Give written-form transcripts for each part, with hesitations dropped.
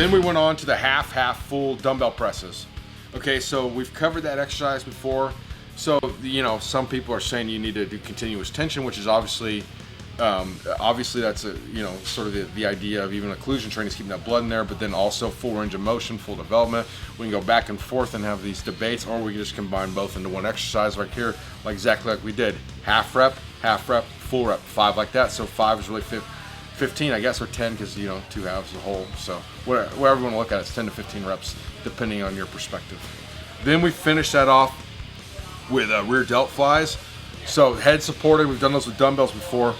Then we went on to the half full dumbbell presses. Okay, so we've covered that exercise before. So, some people are saying you need to do continuous tension, which is obviously that's sort of the idea of even occlusion training is keeping that blood in there, but then also full range of motion, full development. We can go back and forth and have these debates, or we can just combine both into one exercise like here, exactly like we did. Half rep, full rep, 5 like that. So 5 is really 15, I guess, or 10 because, 2 halves is a whole. So whatever you want to look at, it's 10 to 15 reps depending on your perspective. Then we finish that off with rear delt flies. So head supported, we've done those with dumbbells before,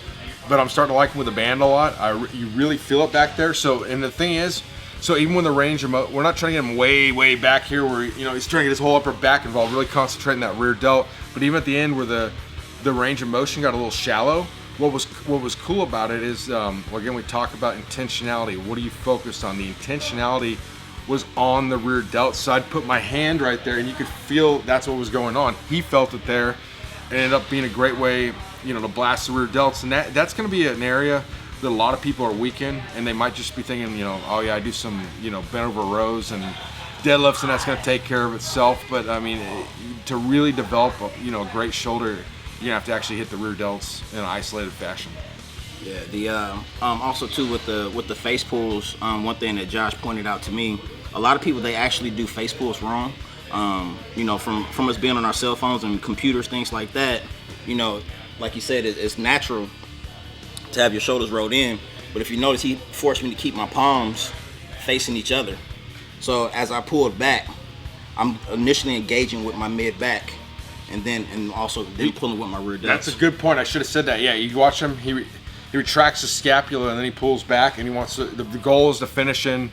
but I'm starting to like them with a band a lot. You really feel it back there. So, and the thing is, so even when the range of we're not trying to get him way back here where, he's trying to get his whole upper back involved, really concentrating that rear delt. But even at the end where the range of motion got a little shallow, what was cool about it is, again, we talk about intentionality. What are you focused on? The intentionality was on the rear delt. So I'd put my hand right there and you could feel that's what was going on. He felt it there. It ended up being a great way, to blast the rear delts. And that's going to be an area that a lot of people are weak in, and they might just be thinking, oh yeah, I do some, bent over rows and deadlifts and that's going to take care of itself. But I mean, to really develop, a great shoulder, you're going to have to actually hit the rear delts in an isolated fashion. Yeah, the also too with the face pulls, one thing that Josh pointed out to me, a lot of people, they actually do face pulls wrong. From us being on our cell phones and computers, things like that, like you said, it's natural to have your shoulders rolled in. But if you notice, he forced me to keep my palms facing each other. So as I pulled back, I'm initially engaging with my mid back, and also pulling with my rear delts. That's a good point. I should have said that. Yeah, you watch him. He retracts his scapula and then he pulls back, and he wants to. The goal is to finish in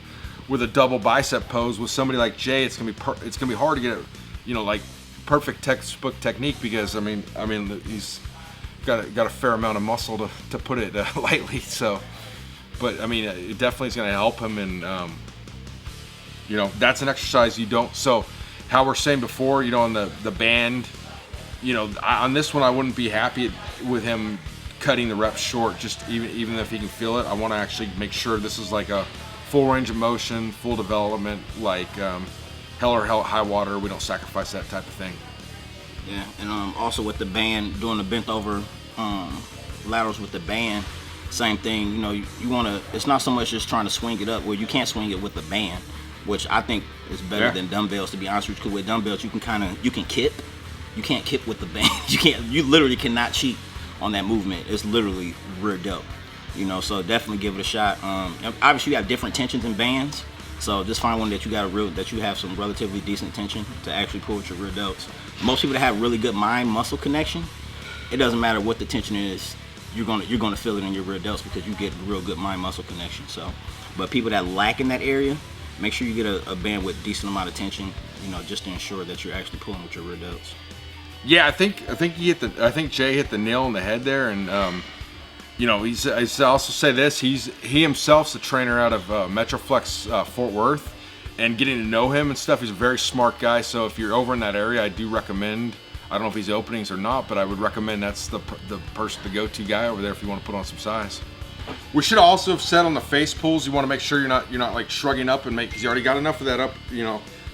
with a double bicep pose. With somebody like Jay, it's gonna be hard to get it, like perfect textbook technique, because I mean he's got a fair amount of muscle to put it lightly. So, but I mean it definitely is gonna help him, and that's an exercise you don't. So how we're saying before, on the band, on this one I wouldn't be happy with him cutting the reps short. Just even if he can feel it, I want to actually make sure this is like a full range of motion, full development, like hell or high water. We don't sacrifice that type of thing. Yeah, and also with the band, doing the bent over laterals with the band, same thing. You want to. It's not so much just trying to swing it up, where you can't swing it with the band, which I think is better than dumbbells, to be honest with you. Because with dumbbells, you can kip. You can't kip with the band. You literally cannot cheat on that movement. It's literally rear delt. So definitely give it a shot. Obviously you have different tensions in bands, so just find one that you have some relatively decent tension to actually pull with your rear delts. Most people that have really good mind muscle connection, it doesn't matter what the tension is, you're gonna feel it in your rear delts because you get real good mind muscle connection. So, but people that lack in that area, make sure you get a band with decent amount of tension, just to ensure that you're actually pulling with your rear delts. Yeah, I think Jay hit the nail on the head there, and I also say this, he himself's a trainer out of Metroflex Fort Worth, and getting to know him and stuff, he's a very smart guy. So if you're over in that area, I do recommend, I don't know if he's openings or not, but I would recommend that's the person, the go-to guy over there if you want to put on some size. We should also have said on the face pulls, you want to make sure you're not like shrugging up and because you already got enough of that up,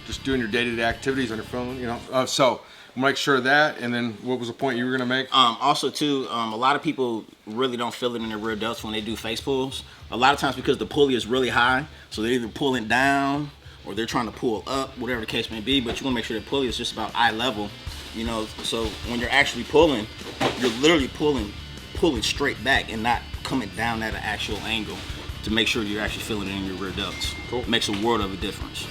just doing your day-to-day activities on your phone, so make sure of that. And then what was the point you were going to make? Also too, a lot of people really don't feel it in their rear delts when they do face pulls. A lot of times because the pulley is really high, so they're either pulling down or they're trying to pull up, whatever the case may be. But you want to make sure the pulley is just about eye level, so when you're actually pulling, you're literally pulling straight back and not coming down at an actual angle, to make sure you're actually feeling it in your rear delts. Cool. Makes a world of a difference.